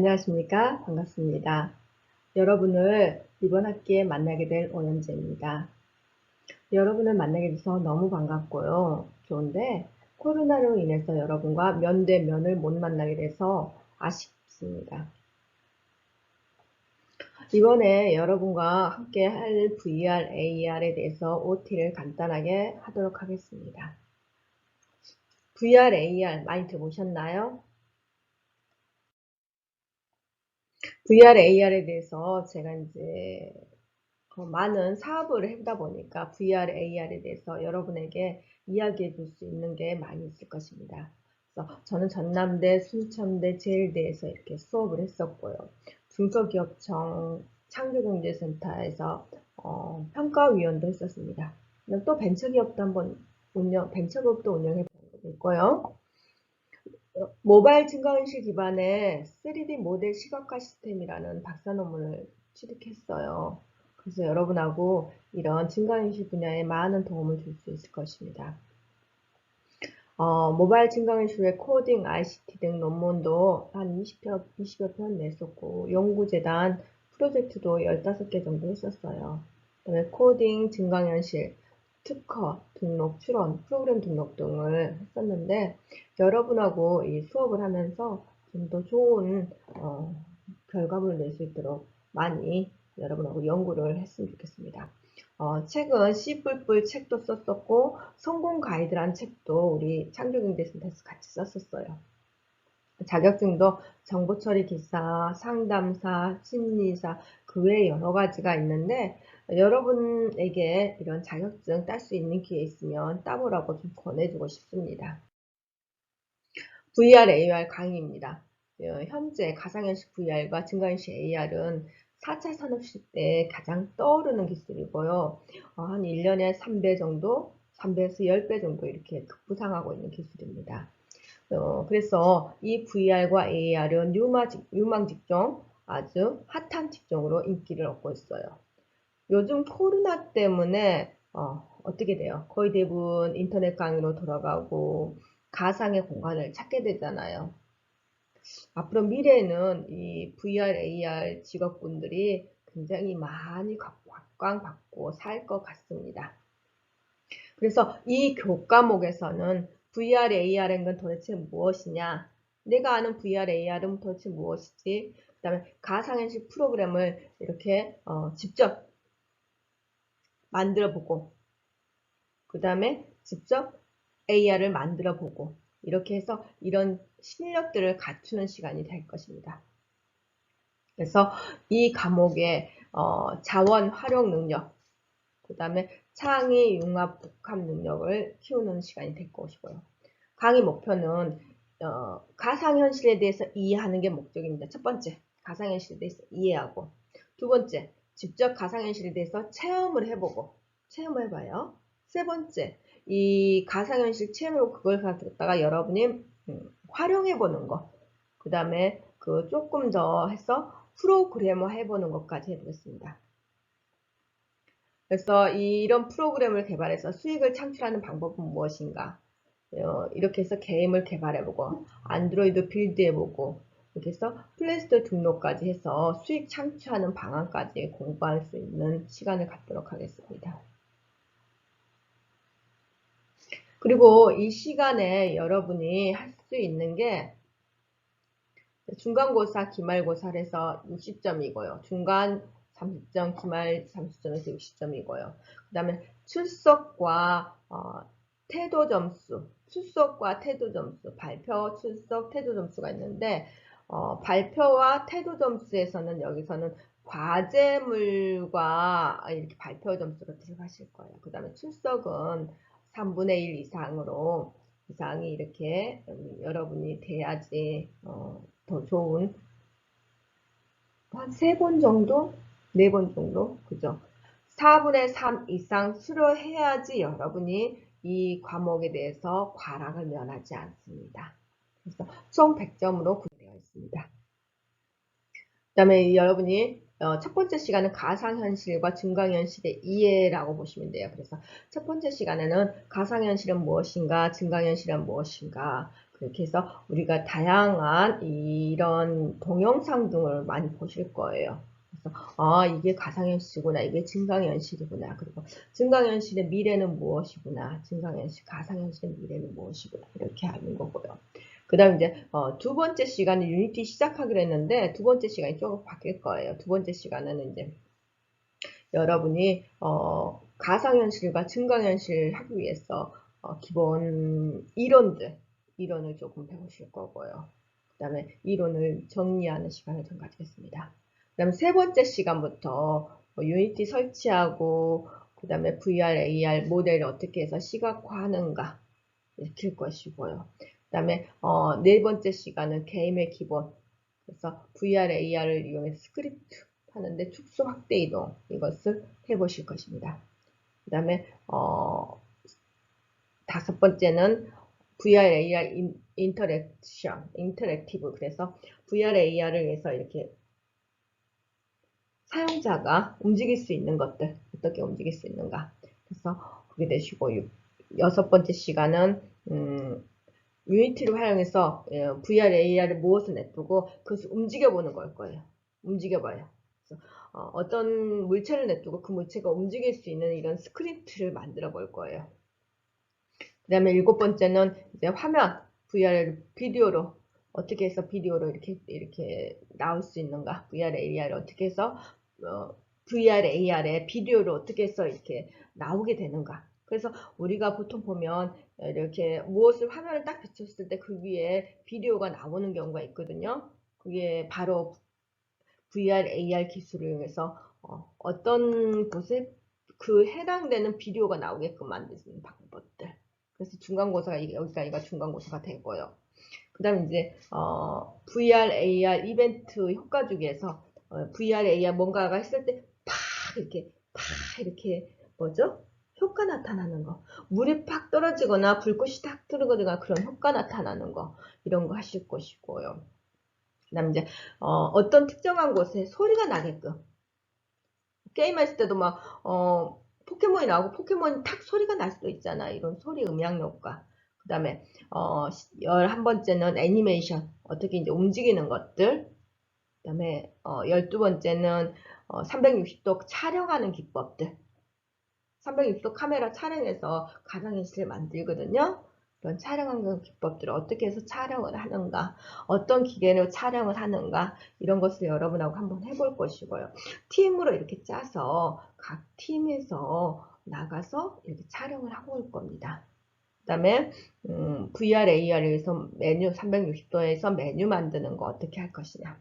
안녕하십니까? 반갑습니다. 여러분을 이번 학기에 만나게 될 오연재입니다. 여러분을 만나게 돼서 너무 반갑고요. 좋은데 코로나로 인해서 여러분과 면대면을 못 만나게 돼서 아쉽습니다. 이번에 여러분과 함께 할 VR, AR에 대해서 OT를 간단하게 하도록 하겠습니다. VR, AR 많이 들어보셨나요? VR, AR에 대해서 제가 이제 많은 사업을 하다 보니까 VR, AR에 대해서 여러분에게 이야기해 줄 수 있는 게 많이 있을 것입니다. 그래서 저는 전남대, 순천대, 제일대에서 이렇게 수업을 했었고요. 중소기업청 창조경제센터에서 평가위원도 했었습니다. 또 벤처기업도 한번 벤처기업도 운영해 본 적도 있고요. 모바일 증강현실 기반의 3D 모델 시각화 시스템이라는 박사 논문을 취득했어요. 그래서 여러분하고 이런 증강현실 분야에 많은 도움을 줄 수 있을 것입니다. 모바일 증강현실의 코딩, ICT 등 논문도 한 20여 편 냈었고, 연구재단 프로젝트도 15개 정도 했었어요. 그다음에 코딩, 증강현실, 특허, 등록, 출원, 프로그램 등록 등을 했었는데, 여러분하고 이 수업을 하면서 좀 더 좋은 결과물을 낼 수 있도록 많이 여러분하고 연구를 했으면 좋겠습니다. 책은 씨뿔뿔 책도 썼었고 성공 가이드란 책도 우리 창조경제센터에서 같이 썼었어요. 자격증도 정보처리 기사, 상담사, 심리사 그 외에 여러 가지가 있는데 여러분에게 이런 자격증 딸 수 있는 기회 있으면 따보라고 좀 권해주고 싶습니다. VR, AR 강의입니다. 현재 가상현실 VR과 증강현실 AR은 4차 산업시대에 가장 떠오르는 기술이고요. 한 1년에 3배 정도, 3배에서 10배 정도 이렇게 급부상하고 있는 기술입니다. 그래서 이 VR과 AR은 유망 직종, 아주 핫한 직종으로 인기를 얻고 있어요. 요즘 코로나 때문에 어떻게 돼요? 거의 대부분 인터넷 강의로 돌아가고 가상의 공간을 찾게 되잖아요. 앞으로 미래에는 이 VR, AR 직업군들이 굉장히 많이 각광받고 살 것 같습니다. 그래서 이 교과목에서는 VR, AR은 건 도대체 무엇이냐? 내가 아는 VR, AR은 도대체 무엇이지? 그 다음에 가상현실 프로그램을 이렇게 직접 만들어 보고 그 다음에 직접 AR을 만들어 보고 이렇게 해서 이런 실력들을 갖추는 시간이 될 것입니다. 그래서 이 과목의 자원 활용 능력, 그 다음에 창의 융합 복합 능력을 키우는 시간이 될 것이고요. 강의 목표는 가상현실에 대해서 이해하는 게 목적입니다. 첫 번째, 가상현실에 대해서 이해하고 두 번째, 직접 가상현실에 대해서 체험을 해보고 체험을 해봐요. 세 번째, 이 가상현실 체험을 그걸 갖다가 여러분이 활용해보는 거. 그 다음에 그 조금 더 해서 프로그래머 해보는 것까지 해보겠습니다. 그래서 이런 프로그램을 개발해서 수익을 창출하는 방법은 무엇인가? 이렇게 해서 게임을 개발해보고 안드로이드 빌드해보고 이렇게 해서 플레이스토어 등록까지 해서 수익 창출하는 방안까지 공부할 수 있는 시간을 갖도록 하겠습니다. 그리고 이 시간에 여러분이 할 수 있는 게 중간고사, 기말고사를 해서 60점이고요. 중간 30점, 기말 30점에서 60점이고요. 그 다음에 출석과 태도 점수, 출석과 태도 점수, 발표, 출석, 태도 점수가 있는데 발표와 태도 점수에서는 여기서는 과제물과 이렇게 발표 점수가 들어가실 거예요. 그 다음에 출석은 3분의 1 이상이 이렇게 여러분이 돼야지 더 좋은 한 3번 정도? 4번 정도? 그죠? 4분의 3 이상 수료해야지 여러분이 이 과목에 대해서 과락을 면하지 않습니다. 그래서 총 100점으로 구성되어 있습니다. 그 다음에 여러분이 첫 번째 시간은 가상현실과 증강현실의 이해라고 보시면 돼요. 그래서 첫 번째 시간에는 가상현실은 무엇인가, 증강현실은 무엇인가, 그렇게 해서 우리가 다양한 이런 동영상 등을 많이 보실 거예요. 그래서 이게 가상현실이구나, 이게 증강현실이구나, 그리고 증강현실의 미래는 무엇이구나, 증강현실, 가상현실의 미래는 무엇이구나, 이렇게 하는 거고요. 그 다음 이제 두 번째 시간은 유니티 시작하기로 했는데 두 번째 시간이 조금 바뀔 거예요. 두 번째 시간은 이제 여러분이 가상현실과 증강현실 하기 위해서 기본 이론을 조금 배우실 거고요. 그 다음에 이론을 정리하는 시간을 좀 가지겠습니다. 그 다음에 세 번째 시간부터 유니티 설치하고 그 다음에 VR, AR 모델을 어떻게 해서 시각화하는가 익힐 것이고요. 그 다음에 네 번째 시간은 게임의 기본, 그래서 VR, AR을 이용해서 스크립트 하는데 축소, 확대, 이동 이것을 해보실 것입니다. 그 다음에 다섯 번째는 VR, AR 인터랙티브, 그래서 VR, AR을 위해서 이렇게 사용자가 움직일 수 있는 것들, 어떻게 움직일 수 있는가, 그래서 그게 되시고, 여섯 번째 시간은 유니티를 활용해서 VR, AR을 모아서 냅두고 그것을 움직여보는 걸 거예요. 움직여봐요. 그래서 어떤 물체를 냅두고 그 물체가 움직일 수 있는 이런 스크립트를 만들어 볼 거예요. 그 다음에 일곱 번째는 이제 화면, VR, 비디오로 어떻게 해서 비디오로 이렇게 나올 수 있는가, VR, AR을 어떻게 해서 VR, AR의 비디오를 어떻게 해서 이렇게 나오게 되는가. 그래서 우리가 보통 보면 이렇게 무엇을 화면을 딱 비췄을 때 그 위에 비디오가 나오는 경우가 있거든요. 그게 바로 VR, AR 기술을 이용해서 어떤 곳에 그 해당되는 비디오가 나오게끔 만드는 방법들. 그래서 중간고사가 여기까지가 중간고사가 되고요. 그 다음에 이제 VR, AR 이벤트 효과 중에서 VR, AR 뭔가가 했을 때 이렇게 뭐죠? 효과 나타나는 거, 물이 팍 떨어지거나 불꽃이 탁 떨어지거나 그런 효과 나타나는 거, 이런 거 하실 것이고요. 그 다음에 이제 어떤 특정한 곳에 소리가 나게끔, 게임할 때도 막 포켓몬이 나오고 포켓몬이 탁 소리가 날 수도 있잖아. 이런 소리 음향 효과. 그 다음에 11번째는 애니메이션, 어떻게 이제 움직이는 것들. 그 다음에 12번째는 360도 촬영하는 기법들. 360도 카메라 촬영해서 가상현실을 만들거든요. 그런 촬영하는 기법들을 어떻게 해서 촬영을 하는가, 어떤 기계로 촬영을 하는가, 이런 것을 여러분하고 한번 해볼 것이고요. 팀으로 이렇게 짜서 각 팀에서 나가서 이렇게 촬영을 하고 올 겁니다. 그 다음에 VR, AR을 위해서 메뉴 360도에서 메뉴 만드는 거 어떻게 할 것이냐.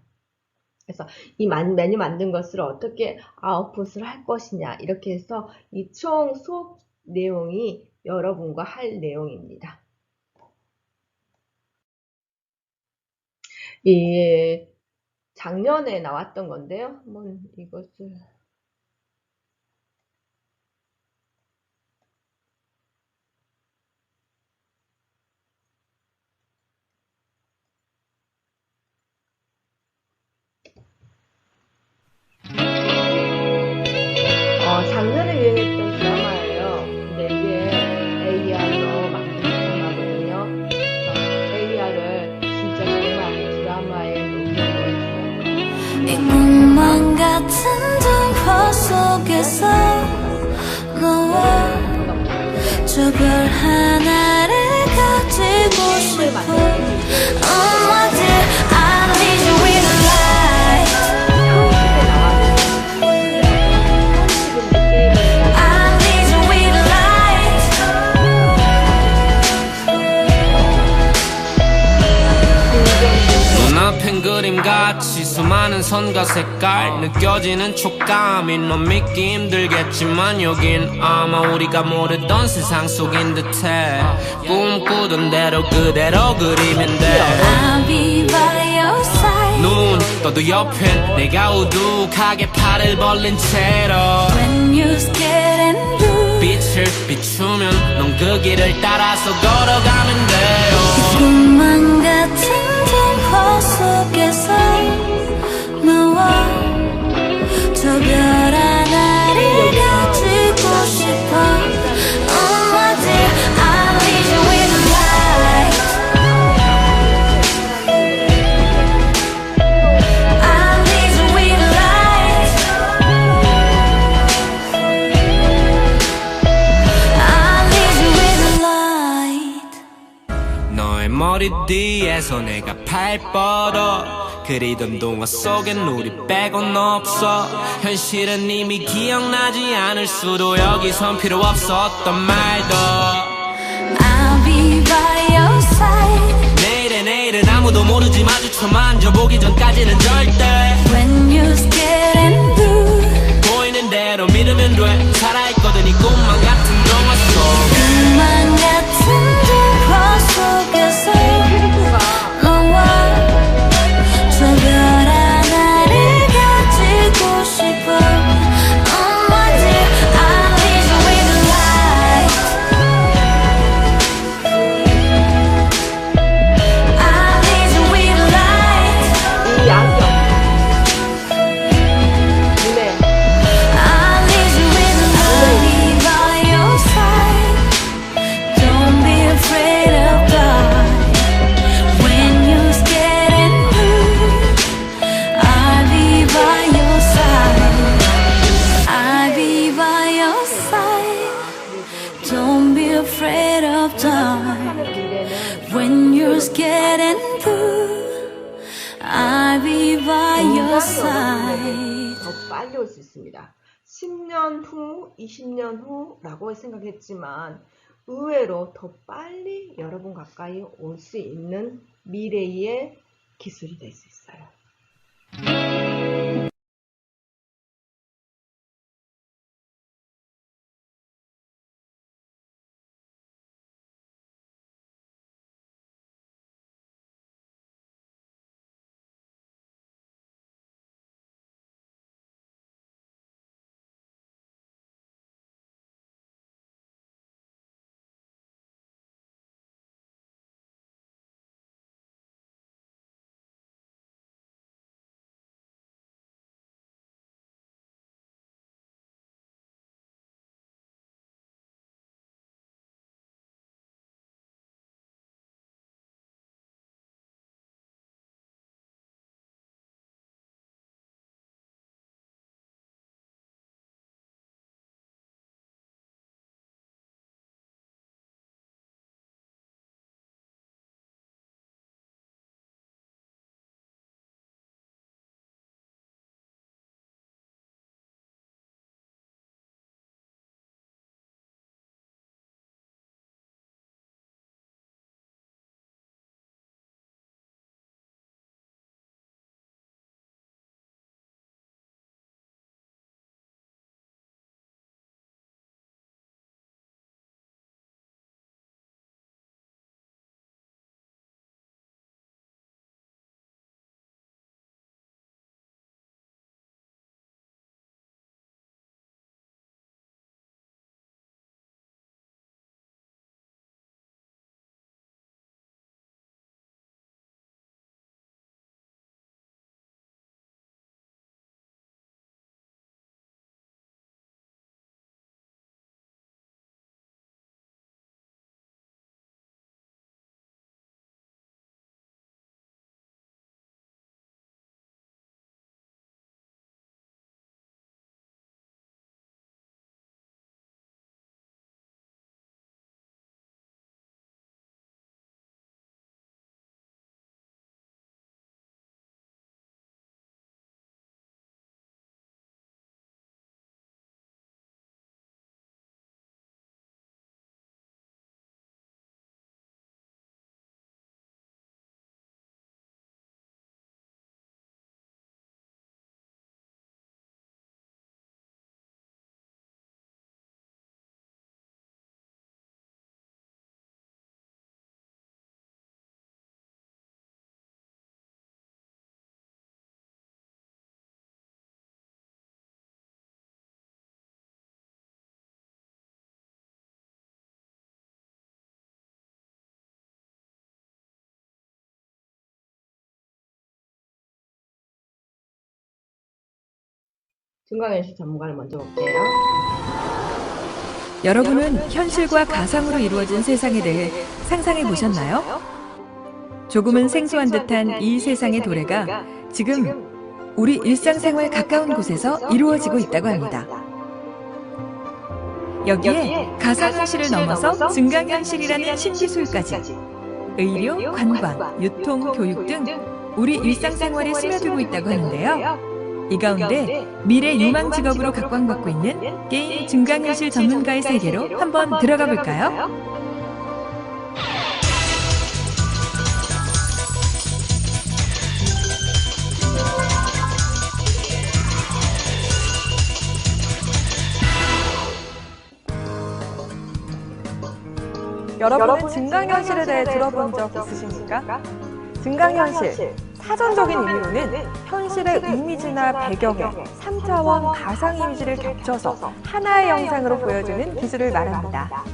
그래서 이 메뉴 만든 것을 어떻게 아웃풋을 할 것이냐, 이렇게 해서 이 총 수업 내용이 여러분과 할 내용입니다. 이 작년에 나왔던 건데요. 한번 이것을 작년에 유행했던 드라마예요. 근데 이게 AR로 만든 드라마거든요. 그래서 AR을 진짜 정말 드라마에 녹여서 이 꿈만 같은 동화 속에서 너와 저 별 하나를 가지고 싶어. Oh my dear, I need you in the light. I need you in the light. 눈앞엔 그림같이 수많은 선과 색깔 느껴지는 촉감이 넌 믿기 힘들겠지만 여긴 아마 우리가 모르던 세상 속인 듯해 꿈꾸던 대로 그대로 그리면 돼 I'll be by your side. 눈 떠도 옆엔 내가 우두하게 팔을 벌린 채로 When you scared and blue. 빛을 비추면 넌 그 길을 따라서 걸어가면 돼요 꿈만 같은 동화 속에서 너와 저 별 하나를 가지고 싶어. Oh my dear, I need you in the light. 머리 뒤에서 내가 팔 뻗어 그리던 동화 속엔 우리 빼곤 없어 현실은 이미 기억나지 않을 수도 여기선 필요 없어 어떤 말도 I'll be by your side 내일은 아무도 모르지 마주쳐 만져보기 전까지는 절대 when you're scared and blue 보이는 대로 믿으면 돼 살아있거든 이 꿈만 같은 동화 속 꿈만 같은 동화 속에서 너와 저 별 하나를 가지고 싶어 Oh my dear I'll lead you with the light I'll lead you with the light 이 안경. 눈에 I'll lead you with the light Be by your side Don't be afraid of God When you're scared and blue I'll be by your side I'll be by your side Don't be afraid of God 하는 미래는 When you're scared and blue I'll be by your side 더 빨리 올 수 있습니다. 10년 후, 20년 후라고 생각했지만 의외로 더 빨리 여러분 가까이 올 수 있는 미래의 기술이 될 수 있어요. 증강현실 전문가를 먼저 볼게요. 여러분은 현실과 가상으로 이루어진 세상에 대해 상상해 보셨나요? 조금은 생소한 듯한 이 세상의 도래가 지금 우리 일상생활 가까운 곳에서 이루어지고 있다고 합니다. 여기에 가상현실을 넘어서 증강현실이라는 신기술까지 의료, 관광, 유통, 교육 등 우리 일상생활에 스며들고 있다고 하는데요. 이 가운데 미래 유망 직업으로 각광받고 있는 게임 증강현실 전문가의 세계로 한번 들어가 볼까요? 여러분은 증강현실에 대해 들어본 적 있으십니까? 증강현실, 사전적인 의미로는 현실의 이미지나 배경에 3차원 가상 이미지를 겹쳐서 하나의 영상으로 보여주는 기술을 말합니다.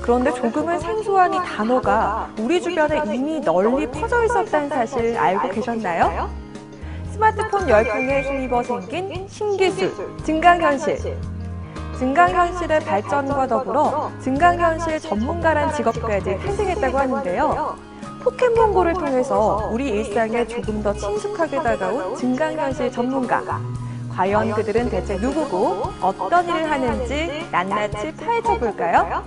그런데 조금은 생소한 이 단어가 우리 주변에 이미 널리 퍼져 있었다는 사실 알고 계셨나요? 스마트폰 열풍에 힘입어 생긴 신기술, 증강현실. 증강현실의 발전과 더불어 증강현실 전문가란 직업까지 탄생했다고 하는데요. 포켓몬고를 통해서 우리 일상에 조금 더 친숙하게 다가온 증강현실 전문가. 과연 그들은 대체 누구고 어떤 일을 하는지 낱낱이 파헤쳐 볼까요?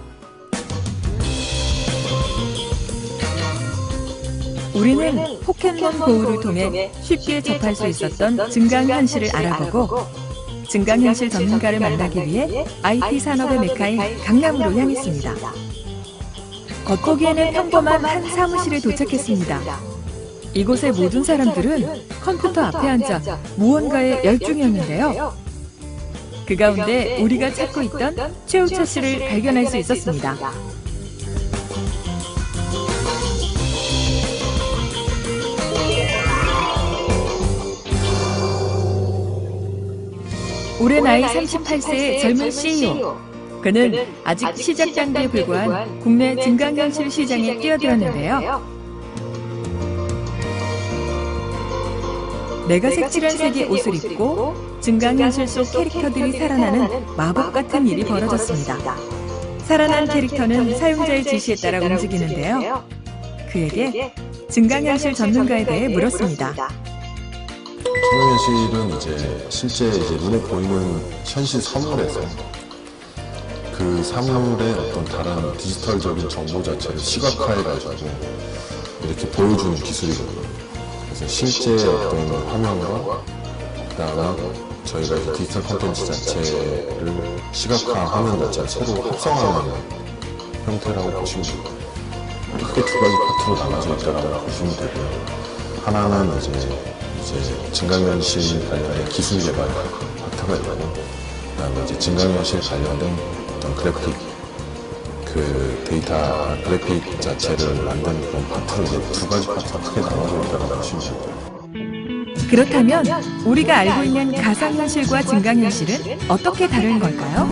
우리는 포켓몬 고우를 통해 쉽게 접할 수 있었던 증강현실을 알아보고 증강현실 전문가를 만나기 위해 IT 산업의 메카인 강남으로 향했습니다. 겉보기에는 평범한 한 사무실에 도착했습니다. 이곳의 모든 사람들은 컴퓨터 앞에 앉아 무언가에 열중이었는데요. 그 가운데 우리가 찾고 있던 최우철 씨를 발견할 수 있었습니다. 올해 나이 38세의 젊은 CEO. 그는 아직 시작 단계에 불과한 국내 증강현실 시장에 뛰어들었는데요. 내가 색칠한 색의 옷을 입고 증강현실 속 캐릭터들이 살아나는 마법 같은 일이 벌어졌습니다. 살아난 캐릭터는 사용자의 지시에 따라 움직이는데요. 그에게 증강현실 전문가에 대해 물었습니다. 증강현실은 실제 눈에 보이는 현실 사물에서 그 사물의 어떤 다른 디지털적인 정보 자체를 시각화해가지고 이렇게 보여주는 기술이거든요. 그래서 실제 어떤 화면과 그다음에 저희가 이 디지털 콘텐츠 자체를 시각화하는 자체를 서로 합성하는 형태라고 보시면 됩니다. 크게 두 가지 파트로 나눠져 있다고 보시면 되고요. 하나는 이제 증강현실 관련된 기술 개발 파트가 있고, 그다음에 증강현실 관련된 어떤 그래픽, 데이터 그래픽 자체를 만드는 그런 파트로 두 가지 파트가 크게 나눠져 있다고 보시면 됩니다. 그렇다면 우리가 알고 있는 가상현실과 증강현실은 어떻게 다른 걸까요?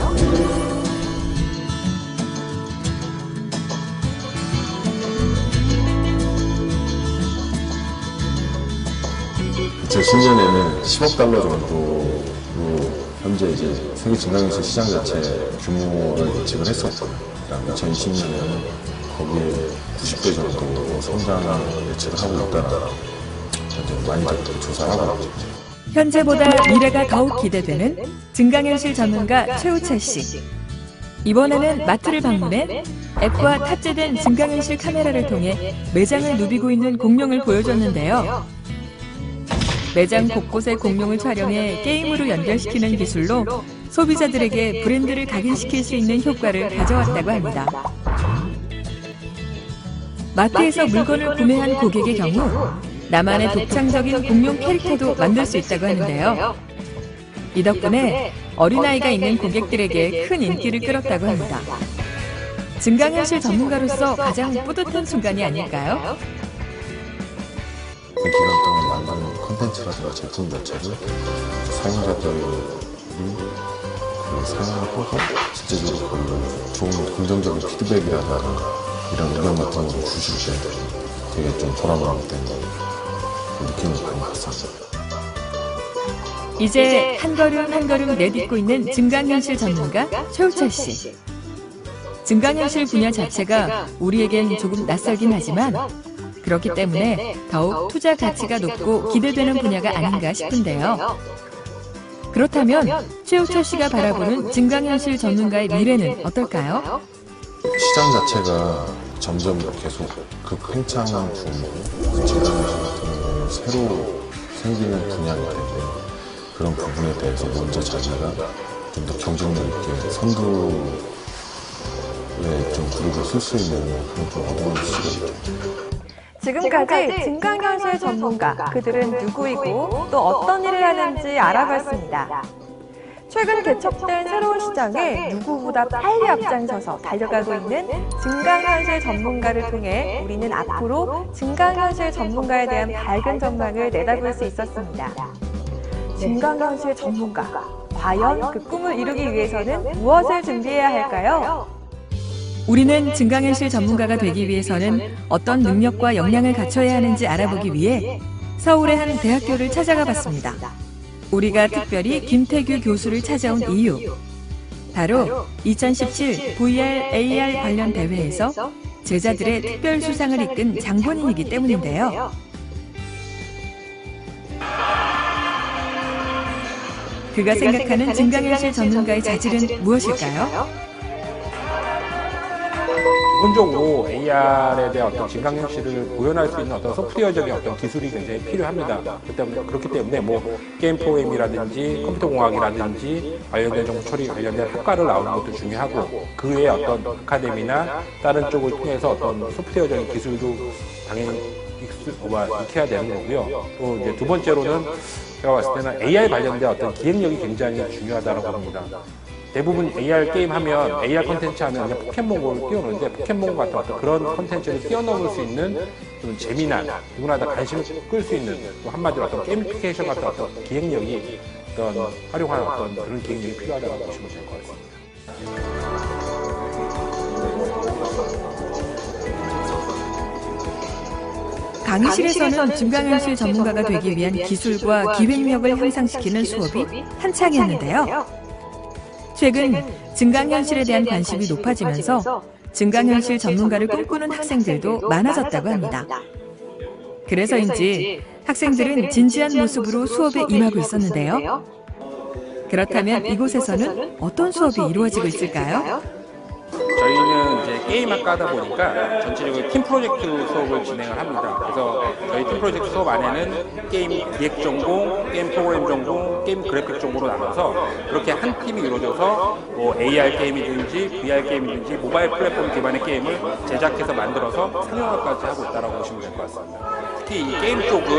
제 10년에는 10억 달러 정도로 현재 세계 증강현실 시장 자체 규모를 예측을 했었고요. 그다음에 2020년에는 거기에 90배 정도 성장을 예측을 하고 있다는 현재 많이들 조사하고 있죠. 현재보다 미래가 더욱 기대되는 증강현실 전문가 최우철 씨. 이번에는 마트를 방문해 앱과 탑재된 증강현실 카메라를 통해 매장을 누비고 있는 공룡을 보여줬는데요. 매장 곳곳의 공룡을 촬영해 게임으로 연결시키는 기술로 소비자들에게 브랜드를 각인시킬 수 있는 효과를 가져왔다고 합니다. 마트에서 물건을 구매한 고객의 경우 나만의 독창적인 공룡 캐릭터도 만들 수 있다고 하는데요. 이 덕분에 어린아이가 있는 고객들에게 큰 인기를 끌었다고 합니다. 증강현실 전문가로서 가장 뿌듯한 순간이 아닐까요? 기간 동안 만든 콘텐츠라든가 제품 자체를 사용자들이 사용을 하고 실제적으로 좋은 긍정적인 피드백이라든가 이런 의견 같은 걸 주실 때 되게 좀 보람을 느끼는 그런 것 같습니다. 이제 한 걸음 한 걸음 내딛고 있는 증강현실 전문가 최우철 씨. 증강현실 분야 자체가 우리에겐 조금 낯설긴 하지만 그렇기 때문에 더욱 투자 가치가 높고 기대되는 분야가 아닌가 싶은데요. 그렇다면 최우철 씨가 바라보는 증강현실 전문가의 미래는 어떨까요? 시장 자체가 점점 계속 급팽창한 중이고 증강현실 같은 경우는 새로 생기는 분야이기 때문에 그런 부분에 대해서 먼저 자기가 좀 더 경쟁력 있게 선두에 좀 그룹을 쓸 수 있는 그런 좀 어려운 시기가 있죠. 지금까지 증강현실 전문가, 그들은 누구이고 또 어떤 일을 하는지 알아봤습니다. 최근 개척된 새로운 시장에 누구보다 빨리 앞장서서 달려가고 있는 증강현실 전문가를 통해 우리는 앞으로 증강현실 전문가에 대한 밝은 전망을 내다볼 수 있었습니다. 증강현실 전문가, 과연 그 꿈을 이루기 위해서는 무엇을 준비해야 할까요? 우리는 증강현실 전문가가 되기 위해서는 어떤 능력과 역량을 갖춰야 하는지 알아보기 위해 서울의 한 대학교를 찾아가 봤습니다. 우리가 특별히 김태규 교수를 찾아온 이유, 바로 2017 VR, AR 관련 대회에서 제자들의 특별 수상을 이끈 장본인이기 때문인데요. 그가 생각하는 증강현실 전문가의 자질은 무엇일까요? 기본적으로 AR에 대한 어떤 증강현실을 구현할 수 있는 어떤 소프트웨어적인 어떤 기술이 굉장히 필요합니다. 그렇기 때문에 뭐 게임 프로그램이라든지 컴퓨터 공학이라든지 관련된 정보 처리 관련된 학과를 나오는 것도 중요하고 그 외에 어떤 아카데미나 다른 쪽을 통해서 어떤 소프트웨어적인 기술도 당연히 익혀야 되는 거고요. 또 이제 두 번째로는 제가 봤을 때는 AR 관련된 어떤 기획력이 굉장히 중요하다고 봅니다. 대부분 AR 게임 하면, AR 컨텐츠 하면 그냥 포켓몬고를 뛰어노는데 포켓몬고 같은 어떤 그런 컨텐츠를 뛰어넘을 수 있는 좀 재미난, 누구나 다 관심을 끌 수 있는, 또 한마디로 어떤 게이미피케이션 같은 어떤 기획력이 어떤 활용하는 어떤 그런 기획력이 필요하다고 보시면 될 것 같습니다. 강의실에서는 증강현실 전문가가 되기 위한 기술과 기획력을 향상시키는 수업이 한창이었는데요. 최근 증강현실에 대한 관심이 높아지면서 증강현실 전문가를 꿈꾸는 학생들도 많아졌다고 합니다. 그래서인지 학생들은 진지한 모습으로 수업에 임하고 있었는데요. 그렇다면 이곳에서는 어떤 수업이 이루어지고 있을까요? 저희는 이제 게임학과다 보니까 전체적으로 팀 프로젝트 수업을 진행을 합니다. 그래서 저희 팀 프로젝트 수업 안에는 게임 기획 전공, 게임 프로그램 전공, 게임 그래픽 전공으로 나눠서 그렇게 한 팀이 이루어져서 뭐 AR 게임이든지 VR 게임이든지 모바일 플랫폼 기반의 게임을 제작해서 만들어서 상용화까지 하고 있다고 보시면 될 것 같습니다. 특히 이 게임 쪽은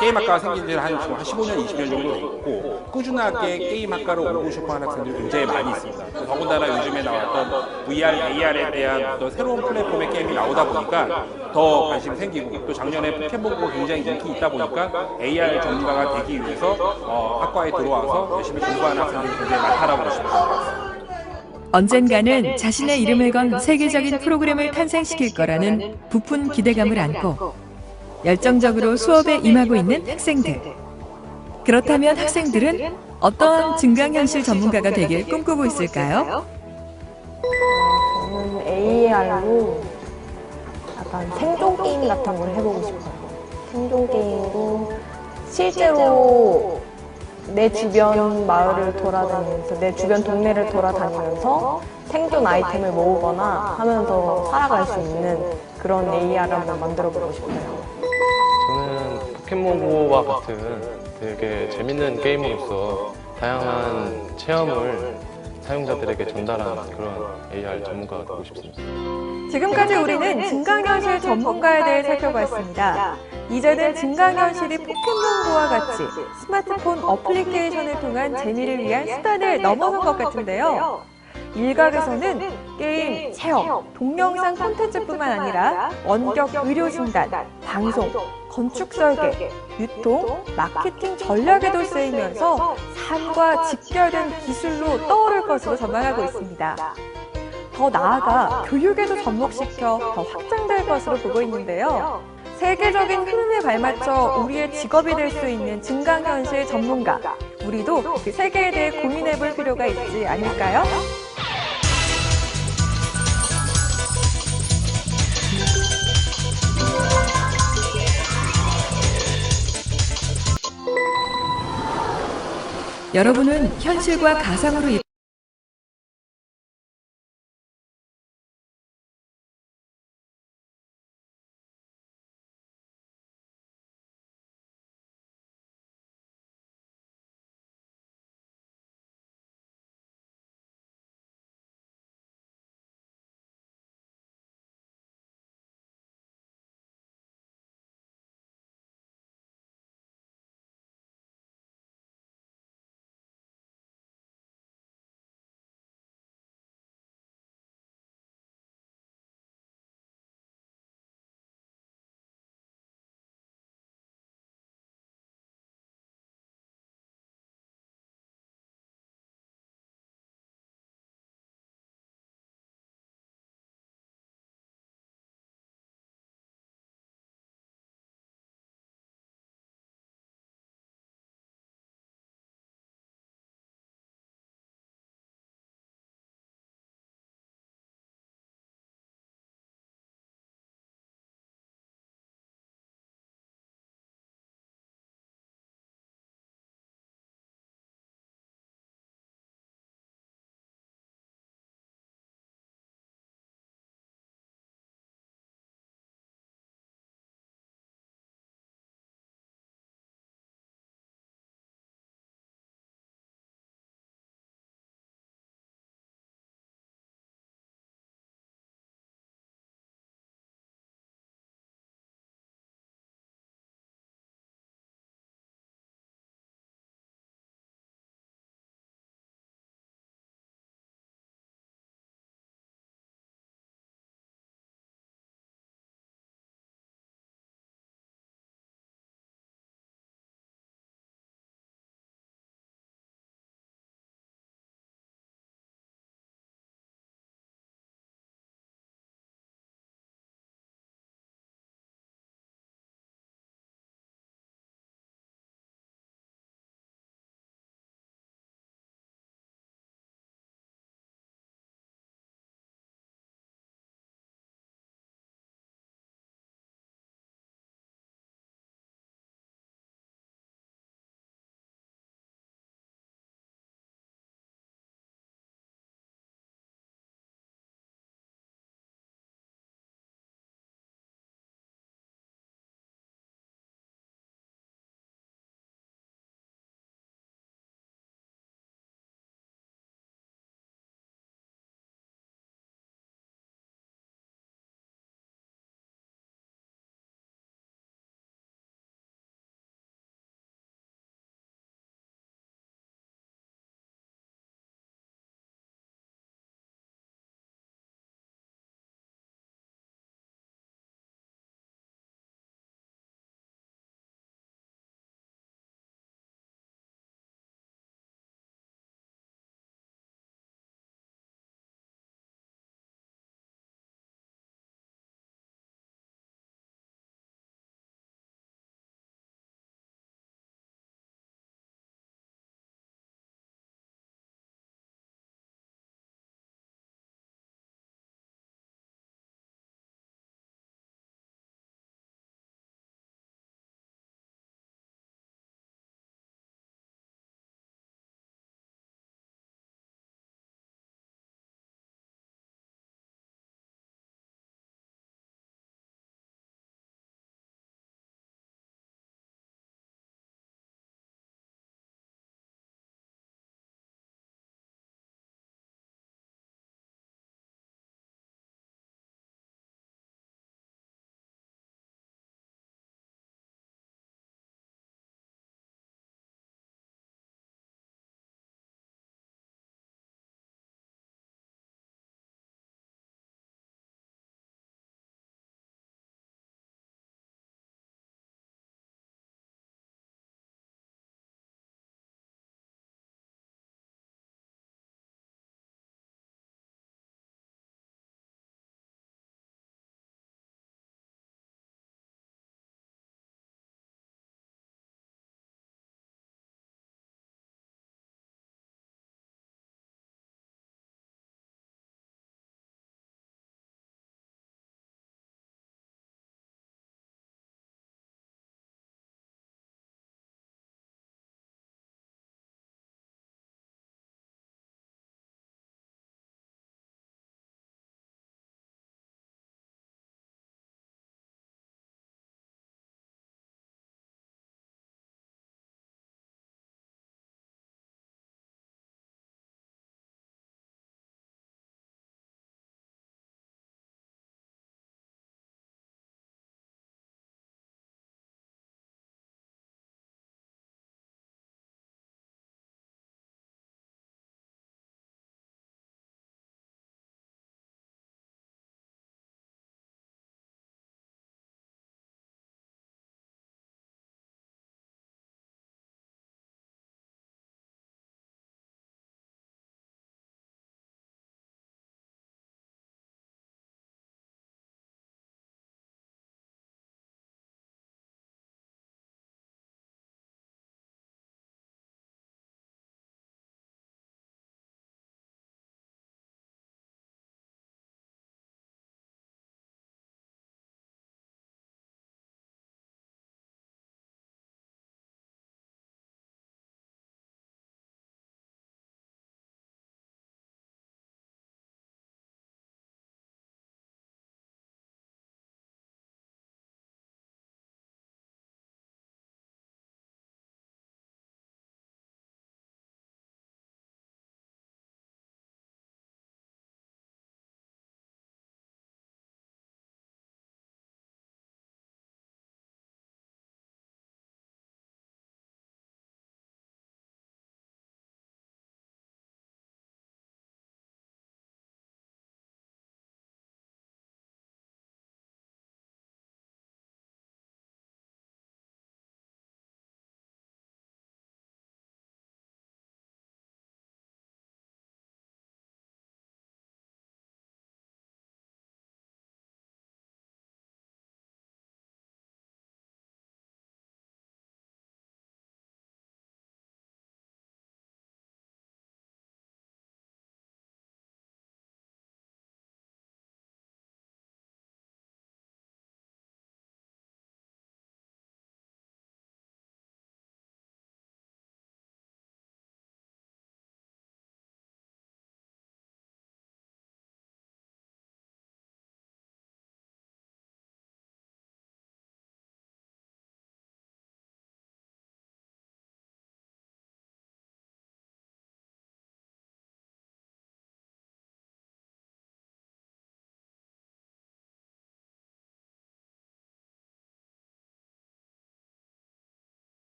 게임학과가 생긴 지는 한 15년, 20년 정도 됐고 꾸준하게 게임학과로 오고 싶어하는 학생들이 굉장히 많이 있습니다. 더군다나 요즘에 나왔던 VR, AR에 대한 어떤 새로운 플랫폼의 게임이 나오다 보니까 더 관심이 생기고 또 작년에 포켓몬고 굉장히 인기 있다 보니까 AR 전문가가 되기 위해서 학과에 들어와서 열심히 공부하는 학생들이 굉장히 많다라고 보시면 될 것 같습니다. 언젠가는 자신의 이름을 건 세계적인 프로그램을 탄생시킬 거라는 부푼 기대감을 안고 열정적으로 수업에 임하고 있는 학생들. 그렇다면 학생들은 어떤 증강현실 전문가가 되길 꿈꾸고 있을까요? 저는 AR로 약간 생존 게임 같은 걸 해보고 싶어요. 생존 게임으로 실제로 내 주변 마을을 돌아다니면서, 내 주변 동네를 돌아다니면서 생존 아이템을 모으거나 하면서 살아갈 수 있는 그런 AR을 한번 만들어보고 싶어요. 저는 포켓몬고와 같은 되게 재밌는 게임으로서 다양한 체험을 사용자들에게 전달하는 그런 AR 전문가가 되고 싶습니다. 지금까지 우리는 증강현실 전문가에 대해 살펴봤습니다. 이제는 증강현실이 포켓몬고와 같이 스마트폰 어플리케이션을 통한 재미를 위한 수단을 넘어선 것 같은데요. 일각에서는 게임, 체험, 동영상 콘텐츠뿐만 아니라 원격 의료 진단, 방송, 건축 설계, 유통, 마케팅 전략에도 쓰이면서 삶과 직결된 기술로 떠오를 것으로 전망하고 있습니다. 더 나아가 교육에도 접목시켜 더 확장될 것으로 보고 있는데요. 세계적인 흐름에 발맞춰 우리의 직업이 될 수 있는 증강현실 전문가, 우리도 그 세계에 대해 고민해볼 필요가 있지 않을까요? 여러분은 현실과 가상으로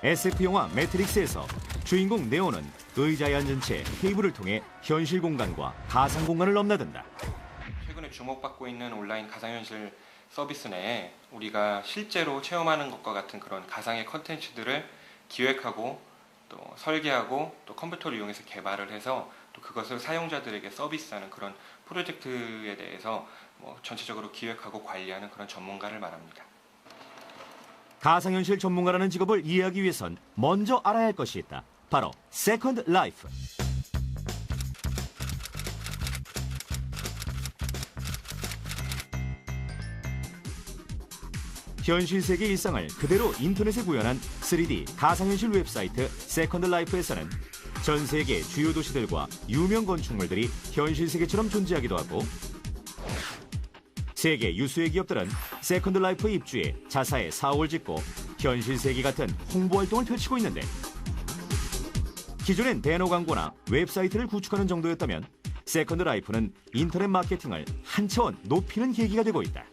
SF 영화 매트릭스에서 주인공 네오는 의자에 앉은 채 케이블을 통해 현실 공간과 가상 공간을 넘나든다. 최근에 주목받고 있는 온라인 가상현실 서비스 내에 우리가 실제로 체험하는 것과 같은 그런 가상의 컨텐츠들을 기획하고 또 설계하고 또 컴퓨터를 이용해서 개발을 해서 또 그것을 사용자들에게 서비스하는 그런 프로젝트에 대해서 전체적으로 기획하고 관리하는 그런 전문가를 말합니다. 가상현실 전문가라는 직업을 이해하기 위해선 먼저 알아야 할 것이 있다. 바로 세컨드 라이프. 현실 세계 일상을 그대로 인터넷에 구현한 3D 가상현실 웹사이트 세컨드 라이프에서는 전 세계 주요 도시들과 유명 건축물들이 현실 세계처럼 존재하기도 하고, 세계 유수의 기업들은 세컨드 라이프에 입주해 자사의 사옥을 짓고 현실 세계 같은 홍보 활동을 펼치고 있는데, 기존엔 배너 광고나 웹사이트를 구축하는 정도였다면 세컨드 라이프는 인터넷 마케팅을 한 차원 높이는 계기가 되고 있다.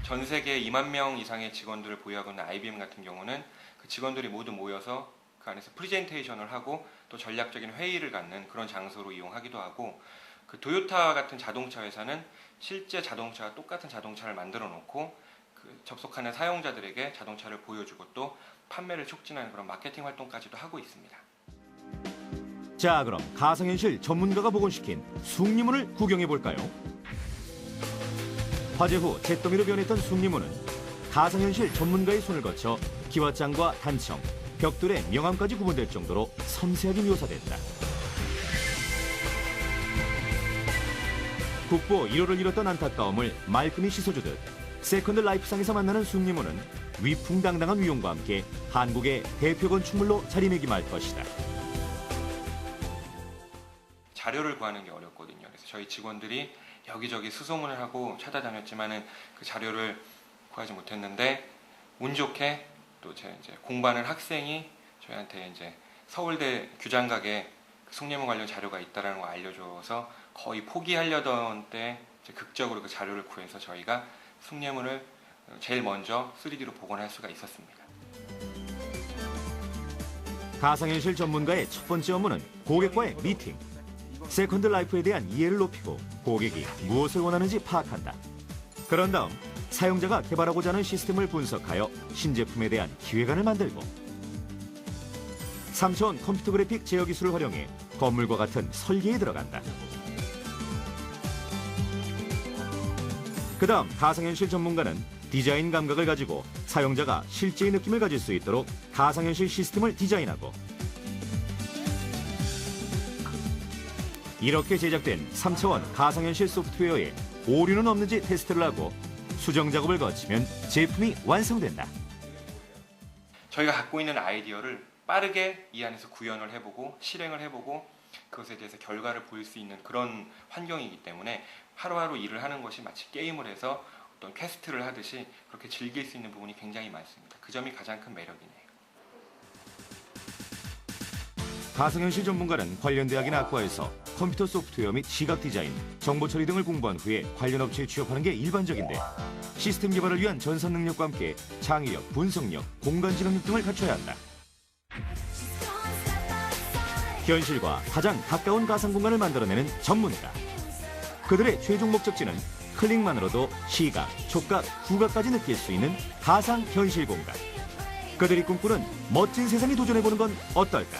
전 세계 2만 명 이상의 직원들을 보유하고 있는 IBM 같은 경우는 그 직원들이 모두 모여서 그 안에서 프리젠테이션을 하고 또 전략적인 회의를 갖는 그런 장소로 이용하기도 하고, 그 도요타 같은 자동차 회사는 실제 자동차와 똑같은 자동차를 만들어 놓고 그 접속하는 사용자들에게 자동차를 보여주고 또 판매를 촉진하는 그런 마케팅 활동까지도 하고 있습니다. 자, 그럼 가상현실 전문가가 복원시킨 숭례문을 구경해 볼까요? 화재 후 잿더미로 변했던 숭례문은 가상현실 전문가의 손을 거쳐 기와장과 단청, 벽돌의 명암까지 구분될 정도로 섬세하게 묘사됐다. 국보 1호를 잃었던 안타까움을 말끔히 씻어주듯 세컨드 라이프상에서 만나는 숭례문은 위풍당당한 위용과 함께 한국의 대표 건축물로 자리매김할 것이다. 자료를 구하는 게 어렵거든요. 그래서 저희 직원들이 여기저기 수소문을 하고 찾아다녔지만은 그 자료를 구하지 못했는데, 운 좋게 또 제 이제 공부하는 학생이 저희한테 이제 서울대 규장각에 숭례문 관련 자료가 있다라는 걸 알려줘서 거의 포기하려던 때 이제 극적으로 그 자료를 구해서 저희가 숭례문을 제일 먼저 3D로 복원할 수가 있었습니다. 가상현실 전문가의 첫 번째 업무는 고객과의 미팅. 세컨드 라이프에 대한 이해를 높이고 고객이 무엇을 원하는지 파악한다. 그런 다음 사용자가 개발하고자 하는 시스템을 분석하여 신제품에 대한 기획안을 만들고, 3차원 컴퓨터 그래픽 제어 기술을 활용해 건물과 같은 설계에 들어간다. 그 다음 가상현실 전문가는 디자인 감각을 가지고 사용자가 실제의 느낌을 가질 수 있도록 가상현실 시스템을 디자인하고, 이렇게 제작된 3차원 가상현실 소프트웨어에 오류는 없는지 테스트를 하고 수정 작업을 거치면 제품이 완성된다. 저희가 갖고 있는 아이디어를 빠르게 이 안에서 구현을 해보고 실행을 해보고 그것에 대해서 결과를 볼 수 있는 그런 환경이기 때문에 하루하루 일을 하는 것이 마치 게임을 해서 어떤 퀘스트를 하듯이 그렇게 즐길 수 있는 부분이 굉장히 많습니다. 그 점이 가장 큰 매력이네요. 가상현실 전문가는 관련 대학이나 학과에서 컴퓨터 소프트웨어 및 시각 디자인, 정보 처리 등을 공부한 후에 관련 업체에 취업하는 게 일반적인데, 시스템 개발을 위한 전산 능력과 함께 창의력, 분석력, 공간지능력 등을 갖춰야 한다. 현실과 가장 가까운 가상 공간을 만들어내는 전문가. 그들의 최종 목적지는 클릭만으로도 시각, 촉각, 후각까지 느낄 수 있는 가상 현실 공간. 그들이 꿈꾸는 멋진 세상에 도전해보는 건 어떨까?